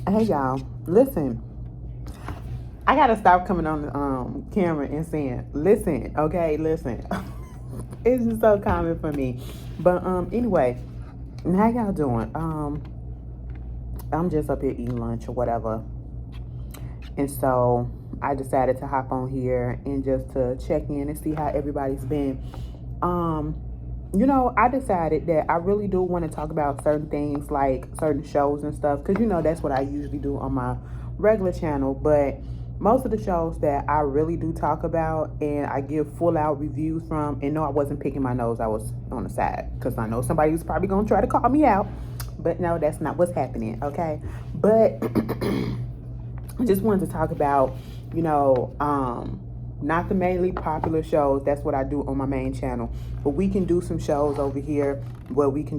Hey y'all, listen. I gotta stop coming on the camera and saying, "Listen, okay, listen." It's just so common for me. But anyway, how y'all doing? I'm just up here eating lunch or whatever, and so I decided to hop on here and just to check in and see how everybody's been. Um, I decided that I really do want to talk about certain things like certain shows and stuff because that's what I usually do on my regular channel. But most of the shows that I really do talk about and I give full out reviews from, and no, I wasn't picking my nose, I was on the side because I know somebody was probably going to try to call me out. But no, that's not what's happening, okay? But I just wanted to talk about, not the mainly popular shows. That's what I do on my main channel. But we can do some shows over here where I can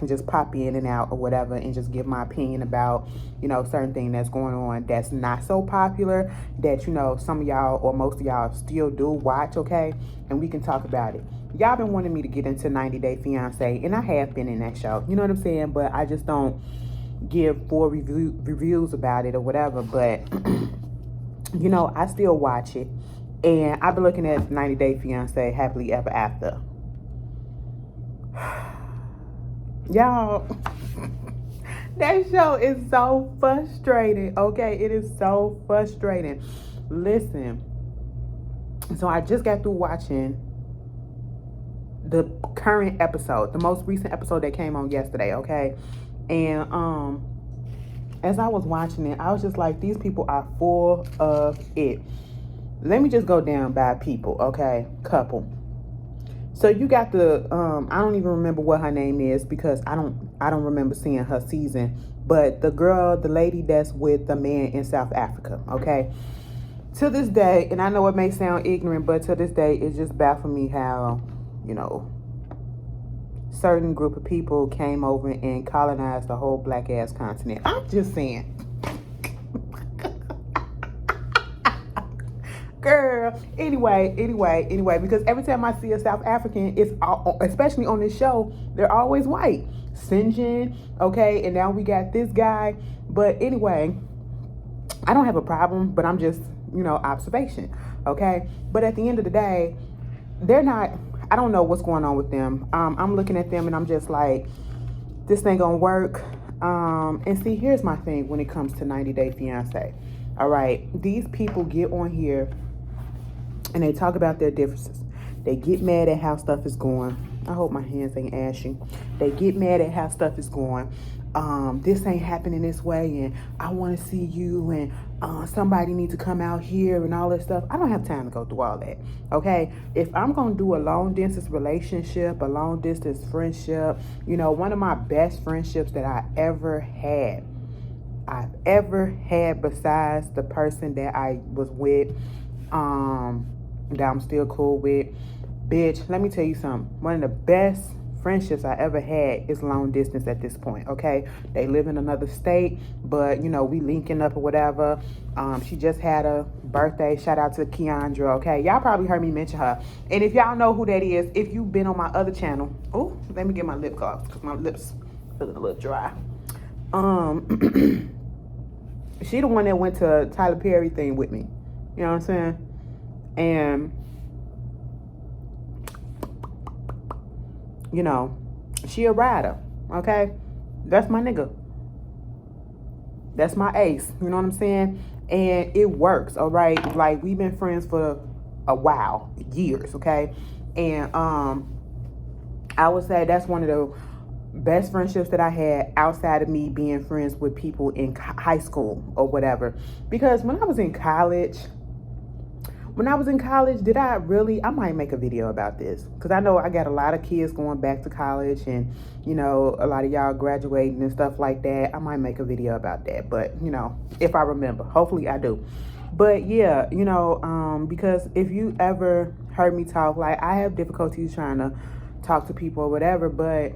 just pop in and out or whatever and just give my opinion about, certain thing that's going on that's not so popular that, some of y'all or most of y'all still do watch, okay? And we can talk about it. Y'all been wanting me to get into 90 Day Fiancé, and I have been in that show. You know what I'm saying? But I just don't give full reviews about it or whatever. But, I still watch it. And I've been looking at 90 Day Fiancé Happily Ever After. Y'all, that show is so frustrating, okay? It is so frustrating. Listen, so I just got through watching the current episode, the most recent episode that came on yesterday, okay? And as I was watching it, I was just like, these people are full of it. Let me just go down by people, okay? Couple. So you got the I don't even remember what her name is because I don't remember seeing her season, but the lady that's with the man in South Africa, okay? To this day, and I know it may sound ignorant, but to this day it just baffles me how, certain group of people came over and colonized the whole black ass continent. I'm just saying. Girl, anyway, because every time I see a South African, it's all, especially on this show, they're always white. Sinjin, okay, and now we got this guy. But anyway, I don't have a problem, but I'm just, observation, okay? But at the end of the day, they're not, I don't know what's going on with them. I'm looking at them and I'm just like, this ain't gonna work. And see, here's my thing when it comes to 90 Day Fiancé. All right, these people get on here and they talk about their differences. They get mad at how stuff is going. I hope my hands ain't ashy. They get mad at how stuff is going. This ain't happening this way, and I want to see you, and somebody needs to come out here and all that stuff. I don't have time to go through all that, okay? If I'm going to do a long distance relationship, a long distance friendship, one of my best friendships that I've ever had besides the person that I was with, that I'm still cool with. Bitch, let me tell you something. One of the best friendships I ever had is long distance at this point, okay? They live in another state, but, we linking up or whatever. She just had a birthday. Shout out to Keandra, okay? Y'all probably heard me mention her. And if y'all know who that is, if you've been on my other channel, oh, let me get my lip gloss because my lips feeling a little dry. She the one that went to Tyler Perry thing with me. You know what I'm saying? And, she a rider, okay? That's my nigga. That's my ace. You know what I'm saying? And it works, all right? Like, we've been friends for a while, years, okay? And I would say that's one of the best friendships that I had outside of me being friends with people in high school or whatever. Because when I was in college, I might make a video about this because I know I got a lot of kids going back to college and, a lot of y'all graduating and stuff like that. I might make a video about that, but, if I remember, hopefully I do. But yeah, because if you ever heard me talk, like I have difficulties trying to talk to people or whatever, but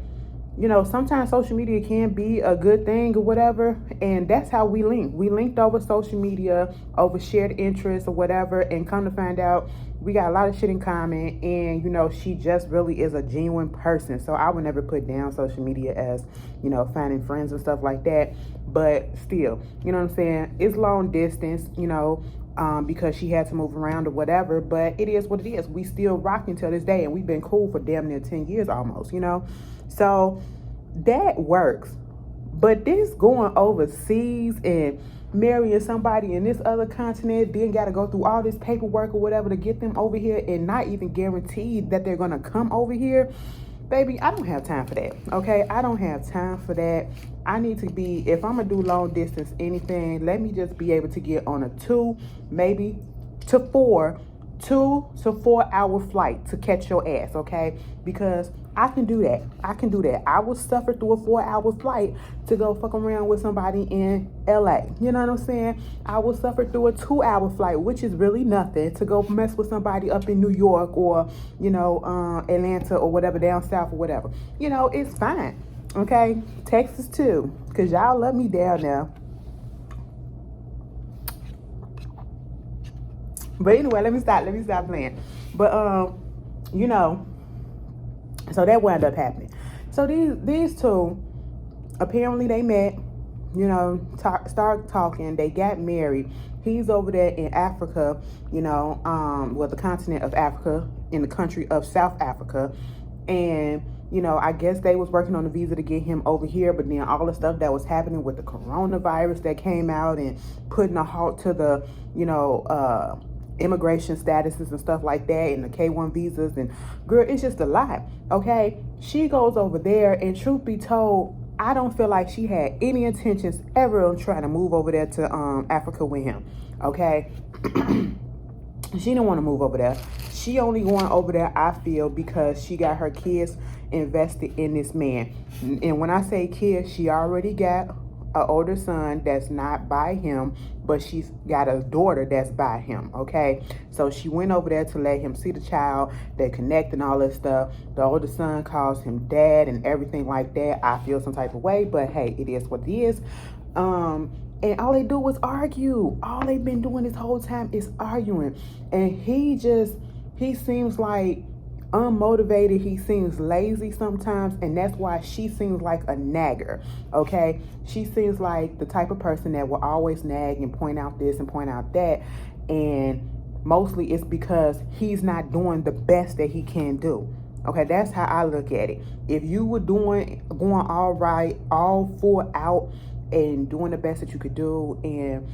sometimes social media can be a good thing or whatever. And that's how we link. We linked over social media, over shared interests or whatever. And come to find out, we got a lot of shit in common. And, she just really is a genuine person. So I would never put down social media as, finding friends and stuff like that. but still, you know what I'm saying? It's long distance, because she had to move around or whatever, but it is what it is. We still rocking till this day, and we've been cool for damn near 10 years almost, So that works. But this going overseas and marrying somebody in this other continent, then got to go through all this paperwork or whatever to get them over here and not even guaranteed that they're going to come over here. Baby, I don't have time for that, okay? I don't have time for that. I need to be, if I'm going to do long distance anything, let me just be able to get on a 2 to 4 hour flight to catch your ass, okay? Because I can do that. I will suffer through a 4-hour flight to go fuck around with somebody in LA. You know what I'm saying? I will suffer through a 2-hour flight, which is really nothing, to go mess with somebody up in New York or, Atlanta or whatever, down south or whatever. It's fine. Okay? Texas too, because y'all love me down there. But anyway, let me stop playing. But so that wound up happening. So these two, apparently they met, start talking. They got married. He's over there in Africa, the continent of Africa, in the country of South Africa. And, I guess they was working on a visa to get him over here, but then all the stuff that was happening with the coronavirus that came out and putting a halt to the, immigration statuses and stuff like that, and the K1 visas, and girl, it's just a lot. Okay, she goes over there, and truth be told, I don't feel like she had any intentions ever on trying to move over there to Africa with him. Okay, she didn't want to move over there. She only going over there, I feel, because she got her kids invested in this man. And when I say kids, she already got an older son that's not by him, but she's got a daughter that's by him, okay? So she went over there to let him see the child. They connect and all that stuff. The older son calls him dad and everything like that. I feel some type of way, but hey, it is what it is. And all they do is argue. All they've been doing this whole time is arguing. And he seems like unmotivated. He seems lazy sometimes, and that's why she seems like a nagger. Okay, she seems like the type of person that will always nag and point out this and point out that, and mostly it's because he's not doing the best that he can do. Okay, that's how I look at it. If you were going all right, all full out and doing the best that you could do, and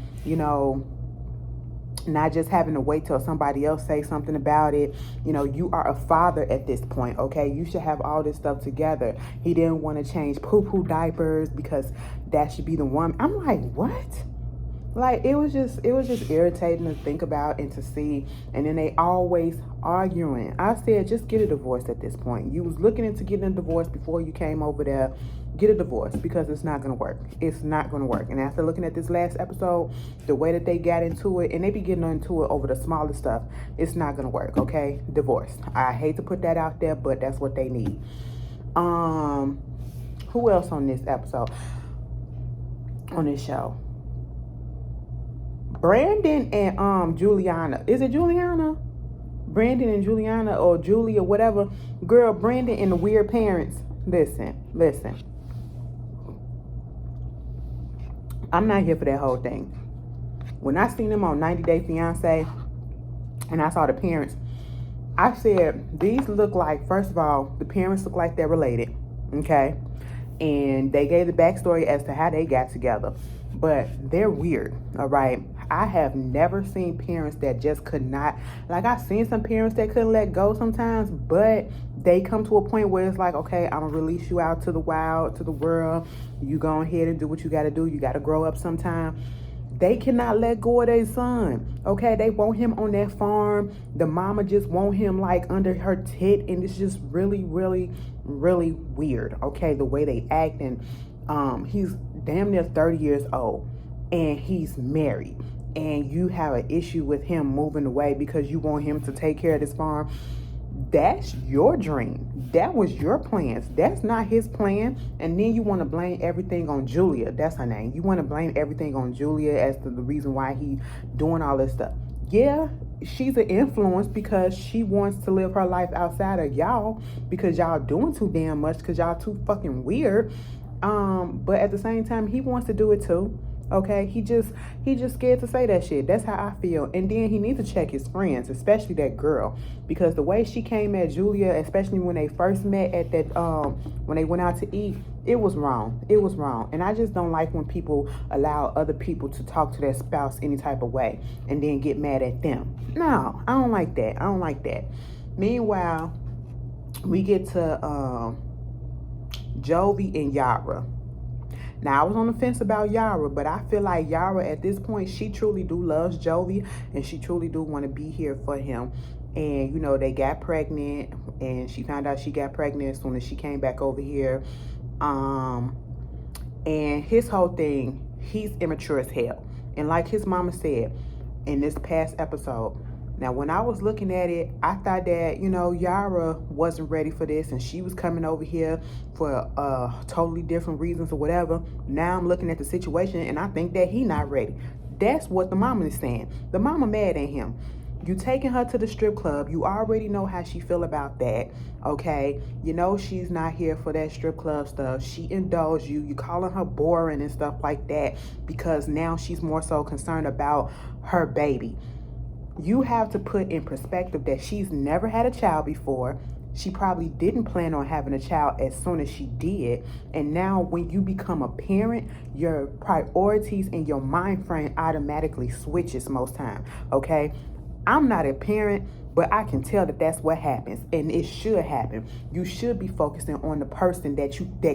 not just having to wait till somebody else say something about it. You are a father at this point, okay? You should have all this stuff together. He didn't want to change poo-poo diapers because that should be the one. I'm like, what? Like, it was just irritating to think about and to see. And then they always arguing. I said, just get a divorce at this point. You was looking into getting a divorce before you came over there. Get a divorce, because it's not going to work. It's not going to work. And after looking at this last episode, the way that they got into it, and they be getting into it over the smaller stuff, it's not going to work, okay? Divorce. I hate to put that out there, but that's what they need. Who else on this episode? On this show? Brandon and Juliana. Is it Juliana? Brandon and Juliana, or Julie, or whatever. Girl, Brandon and the weird parents. Listen. I'm not here for that whole thing. When I seen them on 90 Day Fiancé and I saw the parents, I said, these look like, first of all, the parents look like they're related, okay? And they gave the backstory as to how they got together. But they're weird, all right? I have never seen parents that just could not, like, I've seen some parents that couldn't let go sometimes, but they come to a point where it's like, okay, I'm gonna release you out to the wild, to the world. You go ahead and do what you gotta do. You gotta grow up sometime. They cannot let go of their son, okay? They want him on that farm. The mama just want him like under her tit, and it's just really, really, really weird, okay? The way they act, and he's damn near 30 years old, and he's married, and you have an issue with him moving away because you want him to take care of this farm. That's your dream. That was your plans. That's not his plan. And then you want to blame everything on Julia. That's her name. You want to blame everything on Julia as to the reason why he doing all this stuff. Yeah, she's an influence because she wants to live her life outside of y'all, because y'all doing too damn much, because y'all too fucking weird. But at the same time, he wants to do it too. Okay, he just scared to say that shit. That's how I feel. And then he needs to check his friends, especially that girl, because the way she came at Julia, especially when they first met at that when they went out to eat, it was wrong. It was wrong. And I just don't like when people allow other people to talk to their spouse any type of way and then get mad at them. No, I don't like that. I don't like that. Meanwhile, we get to Jovi and Yara. Now, I was on the fence about Yara, but I feel like Yara at this point, she truly do loves Jovi, and she truly do want to be here for him. And, you know, they got pregnant, and she found out she got pregnant as soon as she came back over here. And his whole thing, he's immature as hell. And like his mama said in this past episode, now, when I was looking at it, I thought that, you know, Yara wasn't ready for this and she was coming over here for totally different reasons or whatever. Now I'm looking at the situation and I think that he not ready. That's what the mama is saying. The mama mad at him. You taking her to the strip club. You already know how she feel about that, okay? You know she's not here for that strip club stuff. She indulged you. You calling her boring and stuff like that because now she's more so concerned about her baby. You have to put in perspective that she's never had a child before. She probably didn't plan on having a child as soon as she did. And now when you become a parent, your priorities and your mind frame automatically switches most time, okay? I'm not a parent, but I can tell that that's what happens, and it should happen. You should be focusing on the person that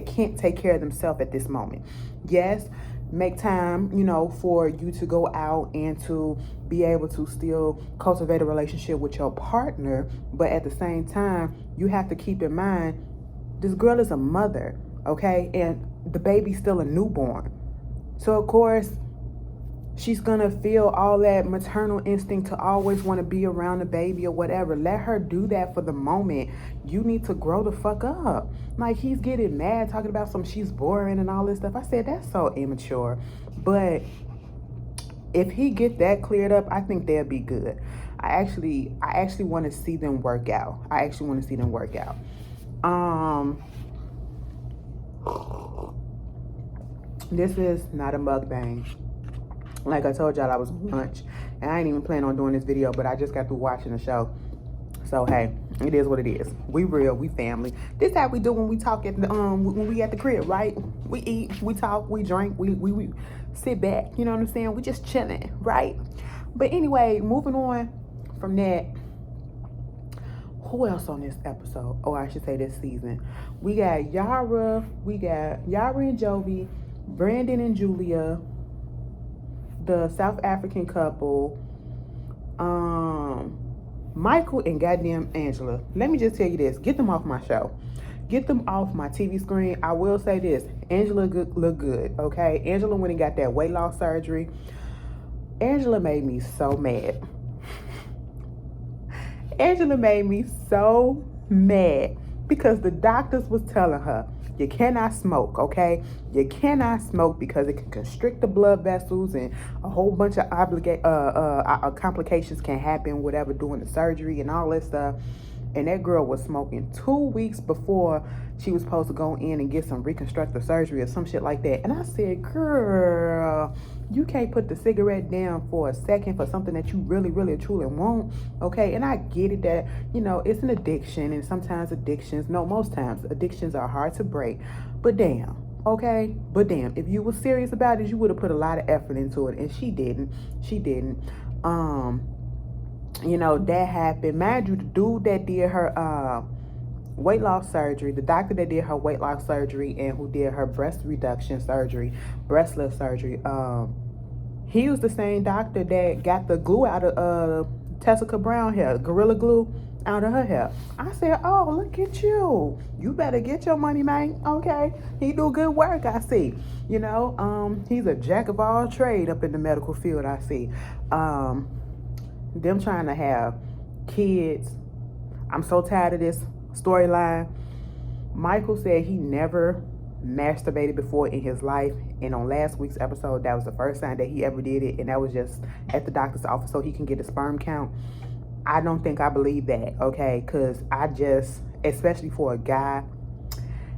can't take care of themselves at this moment. Yes, make time, you know, for you to go out and to be able to still cultivate a relationship with your partner. But at the same time, you have to keep in mind, this girl is a mother, okay? And the baby's still a newborn. So, of course, she's gonna feel all that maternal instinct to always want to be around the baby or whatever. Let her do that for the moment. You need to grow the fuck up. Like, he's getting mad talking about she's boring and all this stuff. I said, that's so immature. But if he get that cleared up, I think they'll be good. I actually want to see them work out. This is not a mukbang. Like I told y'all, I was on lunch, and I ain't even planning on doing this video, but I just got through watching the show. So hey, it is what it is. We real, we family. This how we do when we talk at the when we at the crib, right? We eat, we talk, we drink, we sit back. You know what I'm saying? We just chilling, right? But anyway, moving on from that. Who else on this episode? Oh, I should say this season. We got Yara and Jovi, Brandon and Julia, the South African couple, Michael and goddamn Angela. Let me just tell you this. Get them off my show. Get them off my TV screen. I will say this. Angela look good, okay? Angela went and got that weight loss surgery. Angela made me so mad. Angela made me so mad because the doctors was telling her, you cannot smoke, okay? You cannot smoke because it can constrict the blood vessels and a whole bunch of complications can happen, whatever, doing the surgery and all that stuff. And that girl was smoking 2 weeks before she was supposed to go in and get some reconstructive surgery or some shit like that. And I said, girl, you can't put the cigarette down for a second for something that you really, really, truly want, okay? And I get it that, you know, it's an addiction, and sometimes most times addictions are hard to break. But damn, okay? But damn, if you were serious about it, you would have put a lot of effort into it, and she didn't. You know, that happened. Mind you, the dude that did her weight loss surgery, the doctor that did her weight loss surgery and who did her breast lift surgery, he was the same doctor that got the glue out of Tessica Brown hair, Gorilla Glue out of her hair. I said, oh, look at you. You better get your money, man. Okay. He do good work, I see. You know, he's a jack of all trade up in the medical field, I see. Them trying to have kids. I'm so tired of this storyline. Michael said he never masturbated before in his life, and on last week's episode, that was the first time that he ever did it, and that was just at the doctor's office so he can get a sperm count. I don't think I believe that, okay? Because especially for a guy,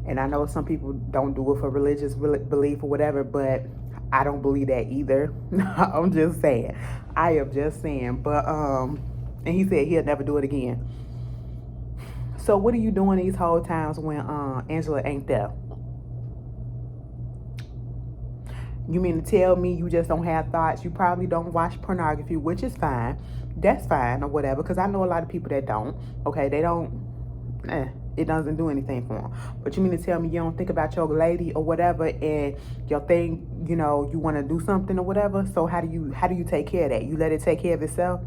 And I know some people don't do it for religious belief or whatever, but I don't believe that either. I'm just saying. I am just saying. But and he said he'll never do it again. So what are you doing these whole times when Angela ain't there? You mean to tell me you just don't have thoughts? You probably don't watch pornography, which is fine. That's fine or whatever, because I know a lot of people that don't. Okay, they don't. It doesn't do anything for them. But you mean to tell me you don't think about your lady or whatever, and your thing, you know, you want to do something or whatever? So how do you take care of that? You let it take care of itself?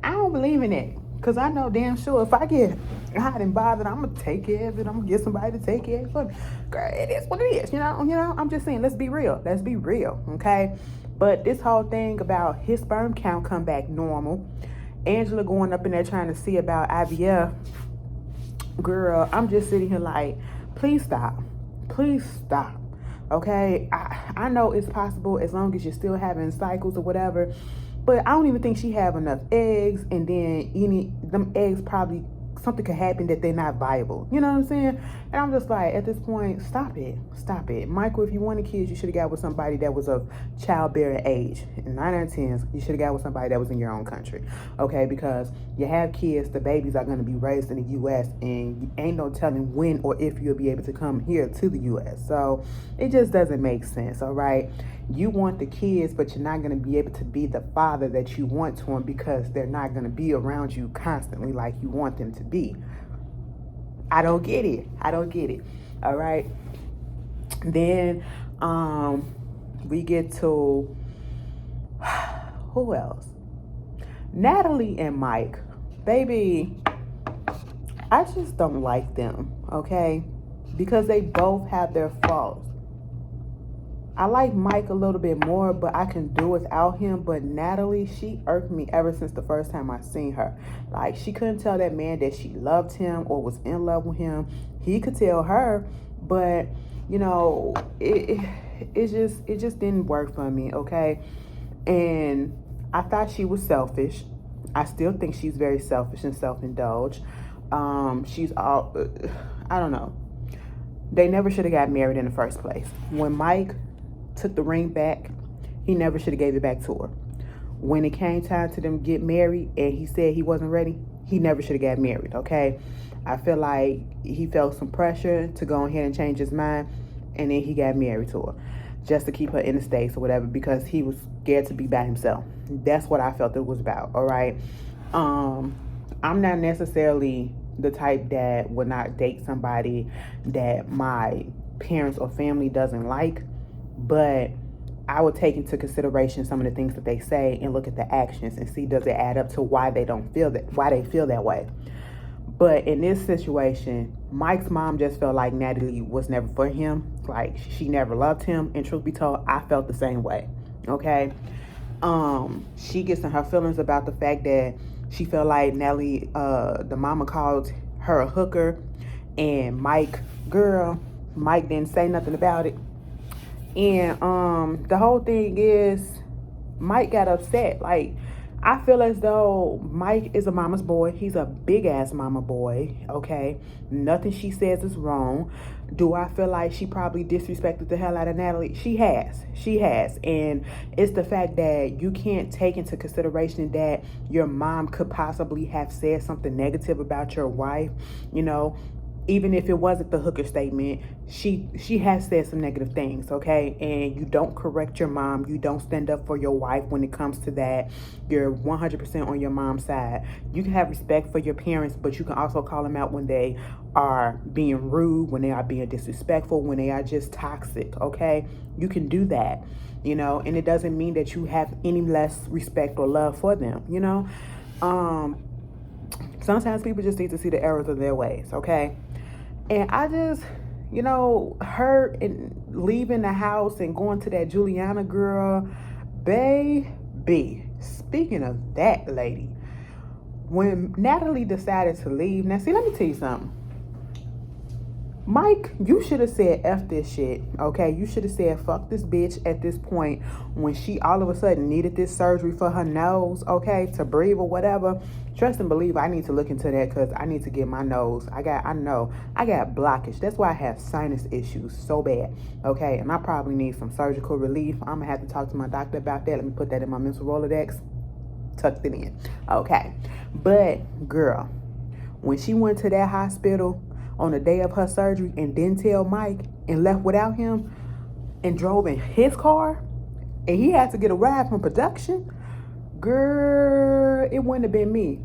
I don't believe in it, because I know damn sure if I get hot and bothered, I'm going to take care of it. I'm going to get somebody to take care of it for me. Girl, it is what it is, you know? I'm just saying, let's be real. Let's be real, okay? But this whole thing about his sperm count come back normal, Angela going up in there trying to see about IVF, girl, I'm just sitting here like, please stop. Please stop, okay? I know it's possible as long as you're still having cycles or whatever, but I don't even think she have enough eggs, and then them eggs probably something could happen that they're not viable. You know what I'm saying? And I'm just like, at this point, stop it. Stop it. Michael, if you wanted kids, you should have got with somebody that was of childbearing age. And 9 out of 10, you should have got with somebody that was in your own country. Okay? Because you have kids, the babies are going to be raised in the U.S., and ain't no telling when or if you'll be able to come here to the U.S. So it just doesn't make sense, all right? You want the kids, but you're not going to be able to be the father that you want to them, because they're not going to be around you constantly like you want them to be. I don't get it. All right. Then we get to who else? Natalie and Mike. Baby, I just don't like them, okay? Because they both have their faults. I like Mike a little bit more, but I can do without him. But Natalie, she irked me ever since the first time I seen her. Like, she couldn't tell that man that she loved him or was in love with him. He could tell her, but you know, it just didn't work for me, okay? And I thought she was selfish. I still think she's very selfish and self-indulged. She's all, I don't know. They never should have got married in the first place. When Mike took the ring back, he never should have gave it back to her. When it came time to them get married and he said he wasn't ready, he never should have got married, okay? I feel like he felt some pressure to go ahead and change his mind, and then he got married to her just to keep her in the States or whatever, because he was scared to be by himself. That's what I felt it was about, all right? I'm not necessarily the type that would not date somebody that my parents or family doesn't like, but I would take into consideration some of the things that they say and look at the actions and see, does it add up to why they feel that way. But in this situation, Mike's mom just felt like Natalie was never for him. Like, she never loved him. And truth be told, I felt the same way. Okay? She gets in her feelings about the fact that she felt like Natalie, the mama called her a hooker. And Mike didn't say nothing about it. And the whole thing is, Mike got upset. Like, I feel as though Mike is a mama's boy. He's a big ass mama boy, okay? Nothing she says is wrong. Do I feel like she probably disrespected the hell out of Natalie? She has. And it's the fact that you can't take into consideration that your mom could possibly have said something negative about your wife, you know? Even if it wasn't the hooker statement, she has said some negative things, okay? And you don't correct your mom. You don't stand up for your wife when it comes to that. You're 100% on your mom's side. You can have respect for your parents, but you can also call them out when they are being rude, when they are being disrespectful, when they are just toxic, okay? You can do that, you know? And it doesn't mean that you have any less respect or love for them, you know? Sometimes people just need to see the errors of their ways, okay? And I just, you know, her and leaving the house and going to that Juliana girl, baby. Speaking of that lady, when Natalie decided to leave, now see, let me tell you something. Mike, you should have said F this shit, okay? You should have said fuck this bitch at this point when she all of a sudden needed this surgery for her nose, okay, to breathe or whatever. Trust and believe I need to look into that because I need to get my nose. I know I got blockage. That's why I have sinus issues so bad, okay? And I probably need some surgical relief. I'm gonna have to talk to my doctor about that. Let me put that in my mental Rolodex. Tucked it in, okay? But girl, when she went to that hospital on the day of her surgery and didn't tell Mike and left without him and drove in his car and he had to get a ride from production, girl, it wouldn't have been me.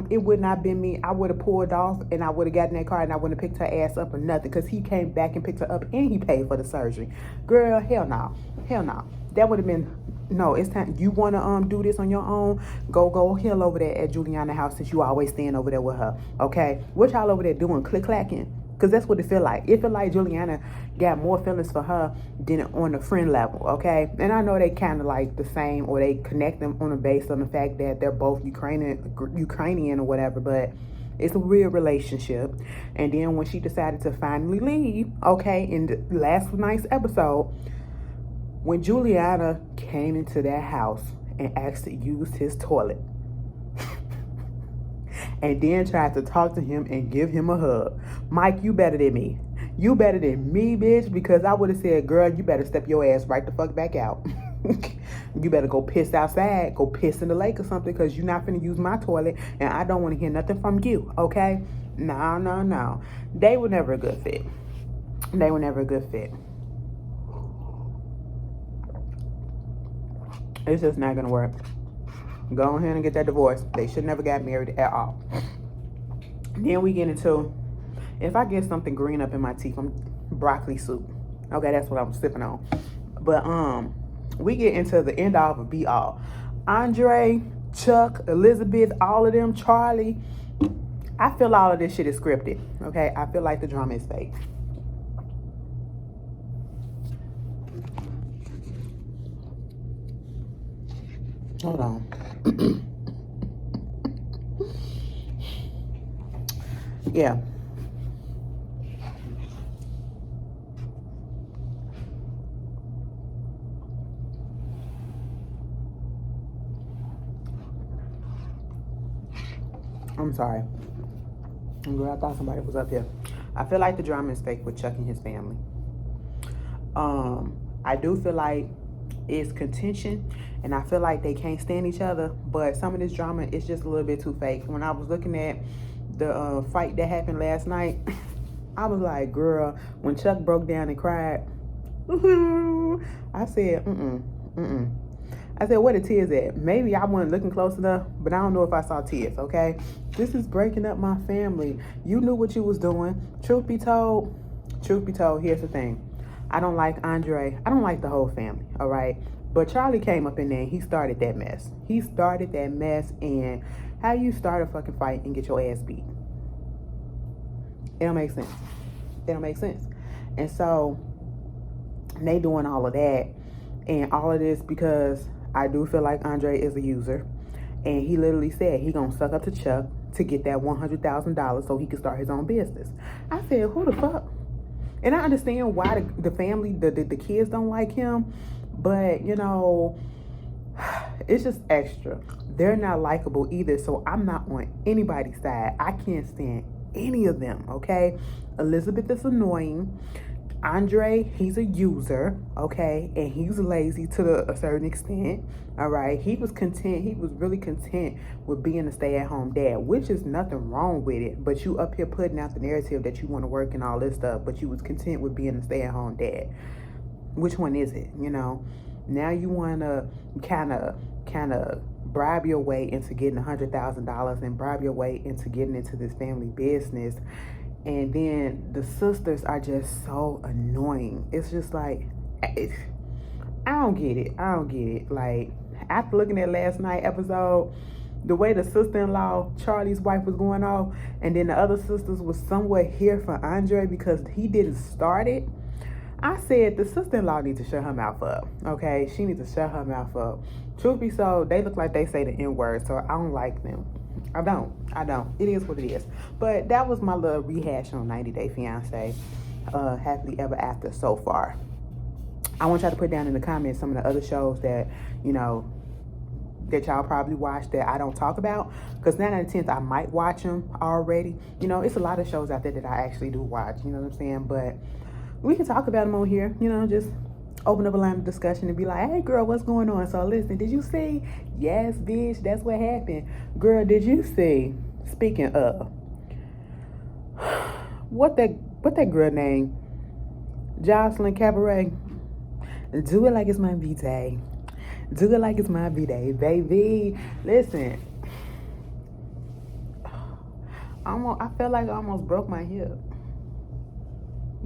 It would not have been me. I would have pulled off and I would have gotten in that car and I wouldn't have picked her ass up or nothing because he came back and picked her up and he paid for the surgery. Girl, hell no. Hell no. That would have been, no, it's time. You want to do this on your own? Go hill over there at Juliana's house since you always staying over there with her, okay? What y'all over there doing? Click-clacking? Because that's what it feel like. It feel like Juliana got more feelings for her than on the friend level, okay? And I know they kind of like the same, or they connect them on the base on the fact that they're both Ukrainian or whatever, but it's a real relationship. And then when she decided to finally leave, okay, in the last night's episode, when Juliana came into that house and asked to use his toilet, and then tried to talk to him and give him a hug. Mike, you better than me. You better than me, bitch, because I would have said, girl, you better step your ass right the fuck back out. You better go piss outside, go piss in the lake or something, because you're not finna use my toilet, and I don't want to hear nothing from you, okay? No. They were never a good fit. They were never a good fit. It's just not gonna work. Go ahead and get that divorce. They should never got married at all. Then we get into, if I get something green up in my teeth, I'm broccoli soup. Okay, that's what I'm sipping on. But we get into the end all of be all. Andre, Chuck, Elizabeth, all of them, Charlie. I feel all of this shit is scripted. Okay, I feel like the drama is fake. Hold on. Yeah. I'm sorry. Girl, I thought somebody was up here. I feel like the drama is fake with Chuck and his family. I do feel like it's contention, and I feel like they can't stand each other, but some of this drama is just a little bit too fake. When I was looking at the fight that happened last night, I was like, girl, when Chuck broke down and cried, I said, I said, where the tears at? Maybe I wasn't looking close enough, but I don't know if I saw tears, okay? This is breaking up my family. You knew what you was doing. Truth be told, here's the thing. I don't like Andre. I don't like the whole family, all right? But Charlie came up in there and he started that mess. And how you start a fucking fight and get your ass beat? It don't make sense. And so they doing all of that and all of this because I do feel like Andre is a user. And he literally said he gonna suck up to Chuck to get that $100,000 so he can start his own business. I said, who the fuck? And I understand why the family, the kids don't like him, but you know, it's just extra. They're not likable either, so I'm not on anybody's side. I can't stand any of them, okay? Elizabeth is annoying. Andre, he's a user, okay? And he's lazy to a certain extent, all right? He was really content with being a stay-at-home dad, which is nothing wrong with it, but you up here putting out the narrative that you want to work and all this stuff, but you was content with being a stay-at-home dad. Which one is it, you know? Now you want to kind of bribe your way into getting $100,000 and bribe your way into getting into this family business. And then the sisters are just so annoying. It's just like, I don't get it. Like, after looking at last night's episode, the way the sister-in-law, Charlie's wife, was going off, and then the other sisters was somewhat here for Andre because he didn't start it. I said the sister-in-law needs to shut her mouth up, okay? She needs to shut her mouth up. Truth be told, they look like they say the N-word, so I don't like them. I don't. It is what it is. But that was my little rehash on 90 Day Fiancé. Happily ever after so far. I want y'all to put down in the comments some of the other shows that, you know, that y'all probably watch that I don't talk about. Because 9 out of 10 I might watch them already. You know, it's a lot of shows out there that I actually do watch. You know what I'm saying? But we can talk about them on here. You know, just open up a line of discussion and be like, hey girl, what's going on? So listen, did you see? Yes, bitch, that's what happened. Girl, did you see? Speaking of, what that girl name? Joseline Cabaret. Do it like it's my B-Day. Do it like it's my B-Day, baby. Listen, I felt like I almost broke my hip.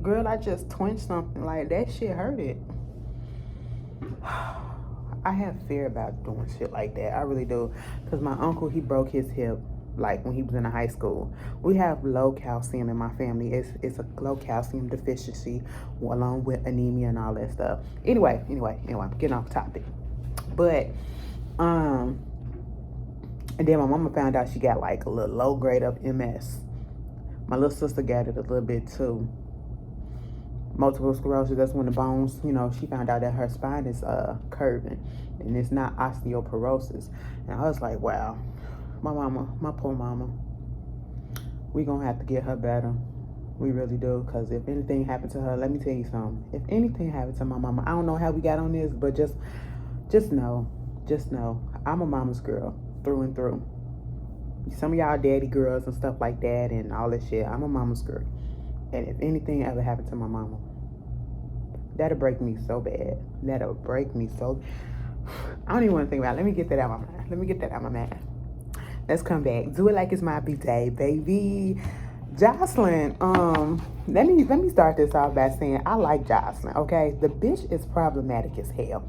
Girl, I just twitched something. Like, that shit hurted. I have fear about doing shit like that. I really do. Because my uncle, he broke his hip, like, when he was in high school. We have low calcium in my family. It's a low calcium deficiency along with anemia and all that stuff. Anyway, I'm getting off topic. But, and then my mama found out she got, like, a little low grade of MS. My little sister got it a little bit, too. Multiple sclerosis, that's when the bones, you know, she found out that her spine is curving and it's not osteoporosis. And I was like, wow, my poor mama, we gonna have to get her better. We really do. Because if anything happened to her, let me tell you something, if anything happened to my mama, I don't know how we got on this, but just know I'm a mama's girl through and through. Some of y'all daddy girls and stuff like that and all that shit. I'm a mama's girl. And if anything ever happened to my mama, that'll break me so bad. That'll break me so. I don't even want to think about it. Let me get that out of my mind. Let's come back. Do it like it's my birthday, baby. Joseline, let me start this off by saying I like Joseline, okay? The bitch is problematic as hell.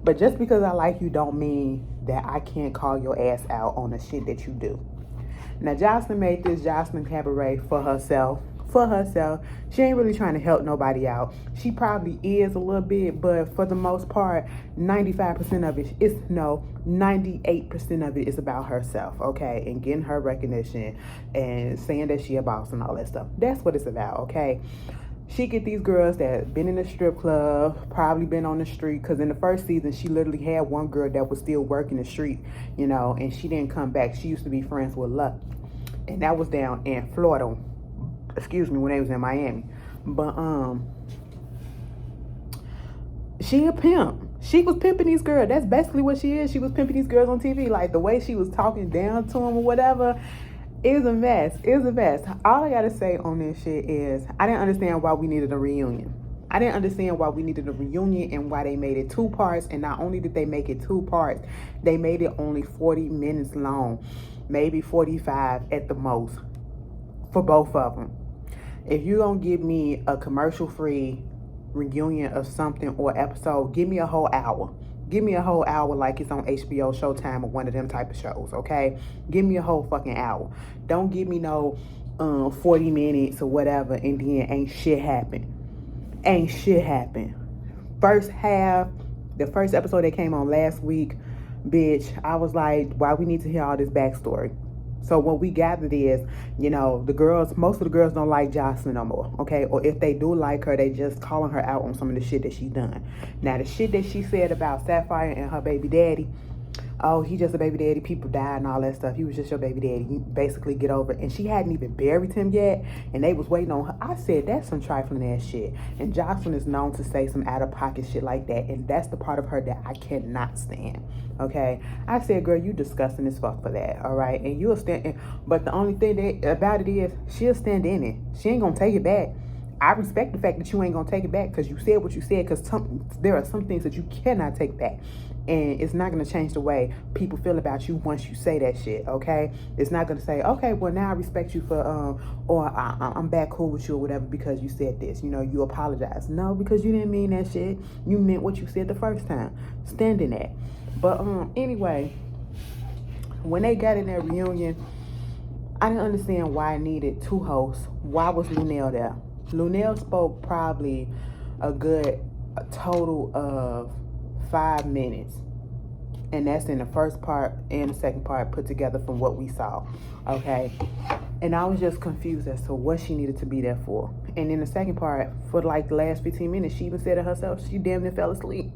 But just because I like you don't mean that I can't call your ass out on the shit that you do. Now, Joseline made this Joseline Cabaret for herself. She ain't really trying to help nobody out. She probably is a little bit, but for the most part, 98% of it is about herself, okay? And getting her recognition and saying that she a boss and all that stuff. That's what it's about, okay? She get these girls that been in the strip club, probably been on the street, because in the first season, she literally had one girl that was still working the street, you know, and she didn't come back. She used to be friends with Luck, and that was down in Florida. When they was in Miami. But she a pimp. She was pimping these girls. That's basically what she is. She was pimping these girls on TV. Like, the way she was talking down to them or whatever, it was a mess. All I gotta say on this shit is I didn't understand why we needed a reunion. And why they made it 2 parts. And not only did they make it 2 parts, they made it only 40 minutes long, maybe 45 at the most for both of them. If you're gonna give me a commercial-free reunion of something or episode, give me a whole hour. Give me a whole hour like it's on HBO, Showtime, or one of them type of shows, okay? Give me a whole fucking hour. Don't give me no 40 minutes or whatever and then ain't shit happen. First half, the first episode that came on last week, bitch, I was like, why we need to hear all this backstory? So what we gathered is, you know, most of the girls don't like Joseline no more, okay? Or if they do like her, they just calling her out on some of the shit that she done. Now, the shit that she said about Sapphire and her baby daddy, oh, he just a baby daddy, people died and all that stuff. He was just your baby daddy. You basically get over it. And she hadn't even buried him yet, and they was waiting on her. I said, that's some trifling ass shit. And Joseline is known to say some out-of-pocket shit like that, and that's the part of her that I cannot stand, okay? I said, girl, you disgusting as fuck for that, all right? And you'll stand in, but the only thing about it is she'll stand in it. She ain't gonna take it back. I respect the fact that you ain't gonna take it back because you said what you said, because there are some things that you cannot take back. And it's not going to change the way people feel about you once you say that shit, okay? It's not going to say, okay, well, now I respect you for, or I'm back cool with you or whatever because you said this. You know, you apologize. No, because you didn't mean that shit. You meant what you said the first time. Stand in that. But anyway, when they got in that reunion, I didn't understand why I needed 2 hosts. Why was Lunel there? Lunel spoke probably a total of 5 minutes. And that's in the first part and the second part put together from what we saw. Okay. And I was just confused as to what she needed to be there for. And in the second part, for like the last 15 minutes, she even said it herself, she damn near fell asleep.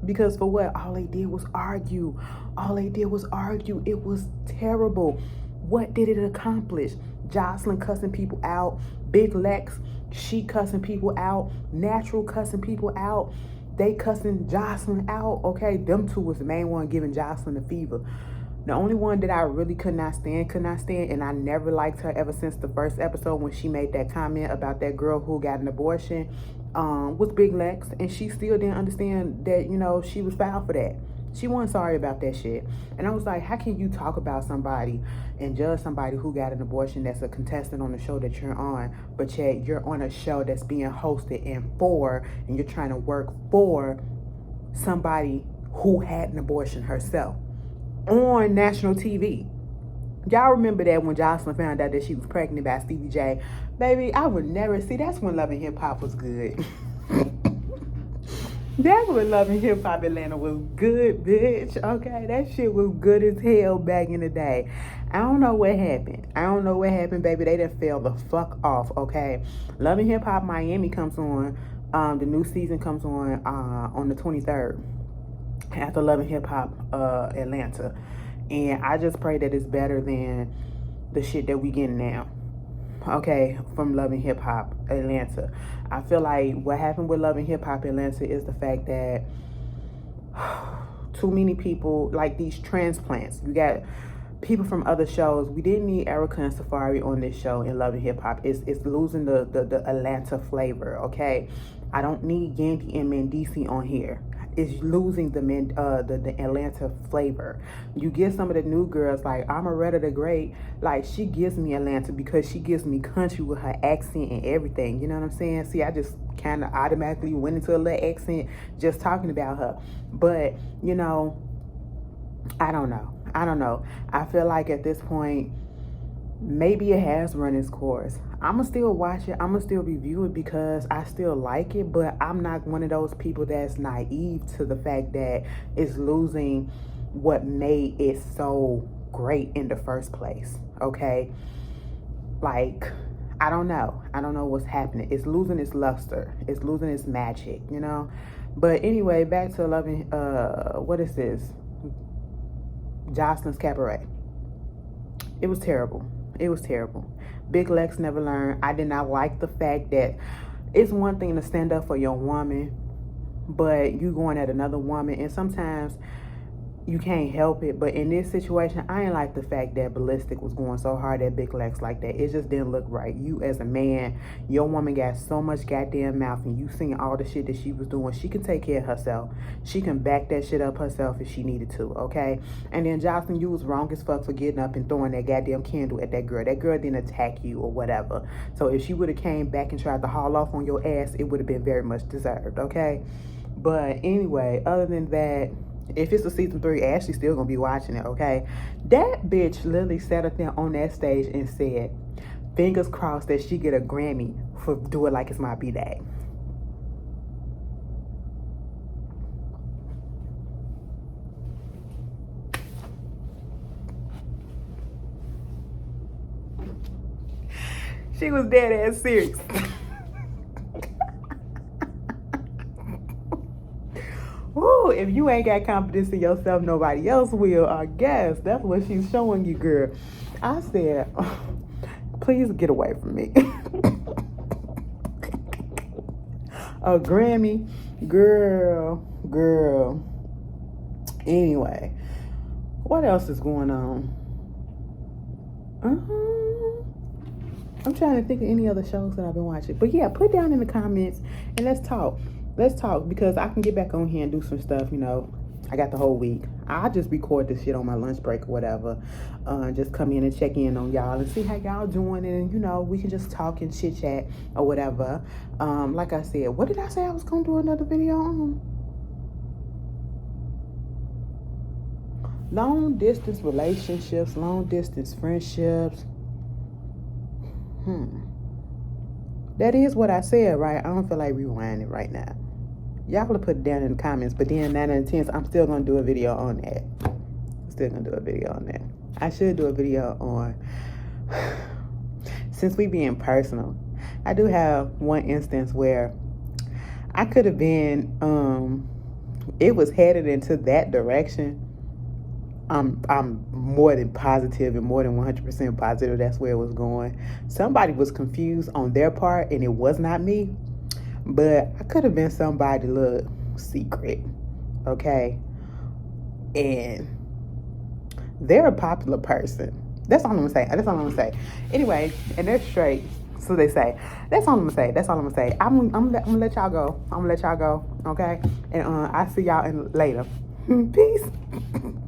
Because for what? All they did was argue. All they did was argue. It was terrible. What did it accomplish? Joseline cussing people out. Big Lex, she cussing people out. Natural cussing people out. They cussing Joseline out. Okay, them two was the main one giving Joseline the fever. The only one that I really could not stand, and I never liked her ever since the first episode when she made that comment about that girl who got an abortion, was Big Lex. And she still didn't understand that, you know, she was foul for that. She wasn't sorry about that shit. And I was like, how can you talk about somebody and judge somebody who got an abortion that's a contestant on the show that you're on, but yet you're on a show that's being hosted and you're trying to work for somebody who had an abortion herself on national TV. Y'all remember that when Joseline found out that she was pregnant by Stevie J? Baby, I would never see. That's when Love and Hip Hop was good. That's when Love and Hip Hop Atlanta was good, bitch. Okay, that shit was good as hell back in the day. I don't know what happened. Baby. They done fell the fuck off, okay? Love and Hip Hop Miami comes on. The new season comes on the 23rd. After Love and Hip Hop Atlanta. And I just pray that it's better than the shit that we getting now. Okay, from Love and Hip Hop Atlanta. I feel like what happened with Love and Hip Hop Atlanta is the fact that too many people, like these transplants. You got people from other shows. We didn't need Erica and Safari on this show in Love and Hip Hop. It's losing the Atlanta flavor, okay? I don't need Yandy and Mendici on here. It's losing the Atlanta flavor. You get some of the new girls like Amaretta the Great, like she gives me Atlanta because she gives me country with her accent and everything. You know what I'm saying? See, I just kind of automatically went into a little accent just talking about her. But, you know, I don't know. I feel like at this point, maybe it has run its course. I'ma still watch it. I'ma still review it because I still like it, but I'm not one of those people that's naive to the fact that it's losing what made it so great in the first place, okay? Like, I don't know what's happening. It's losing its luster. It's losing its magic, you know? But anyway, back to loving, what is this? Joseline's Cabaret. It was terrible. Big Lex never learned. I did not like the fact that it's one thing to stand up for your woman, but you going at another woman, and sometimes you can't help it. But in this situation, I ain't like the fact that Ballistic was going so hard at Big Lex like that. It just didn't look right. You as a man, your woman got so much goddamn mouth, and you seeing all the shit that she was doing. She can take care of herself. She can back that shit up herself if she needed to, okay? And then Joseline, you was wrong as fuck for getting up and throwing that goddamn candle at that girl. That girl didn't attack you or whatever. So if she would have came back and tried to haul off on your ass, it would have been very much deserved, okay? But anyway, other than that, if it's a season 3, Ashley's still gonna be watching it, okay? That bitch literally sat up there on that stage and said, fingers crossed that she get a Grammy for Do It Like It's My B-Day. She was dead ass serious. Woo, if you ain't got confidence in yourself, nobody else will, I guess. That's what she's showing you, girl. I said, oh, please get away from me. A Grammy, girl. Anyway, what else is going on? I'm trying to think of any other shows that I've been watching. But yeah, put down in the comments and let's talk. Because I can get back on here and do some stuff, you know. I got the whole week. I just record this shit on my lunch break or whatever. Just come in and check in on y'all and see how y'all doing, and you know, we can just talk and chit chat or whatever. Like I said, what did I say I was gonna do another video on? Long distance relationships, long distance friendships. That is what I said, right? I don't feel like rewinding right now. Y'all will put it down in the comments. But then 9 out of 10, I'm still gonna do a video on that. I should do a video on, since we being personal, I do have one instance where I could have been, it was headed into that direction. I'm more than positive and more than 100% positive that's where it was going. Somebody was confused on their part, and it was not me. But I could have been somebody, look, secret, okay? And they're a popular person. That's all I'm gonna say. Anyway, and they're straight, so they say. That's all I'm gonna say. I'm gonna let y'all go. Okay? And I'll see y'all later. Peace.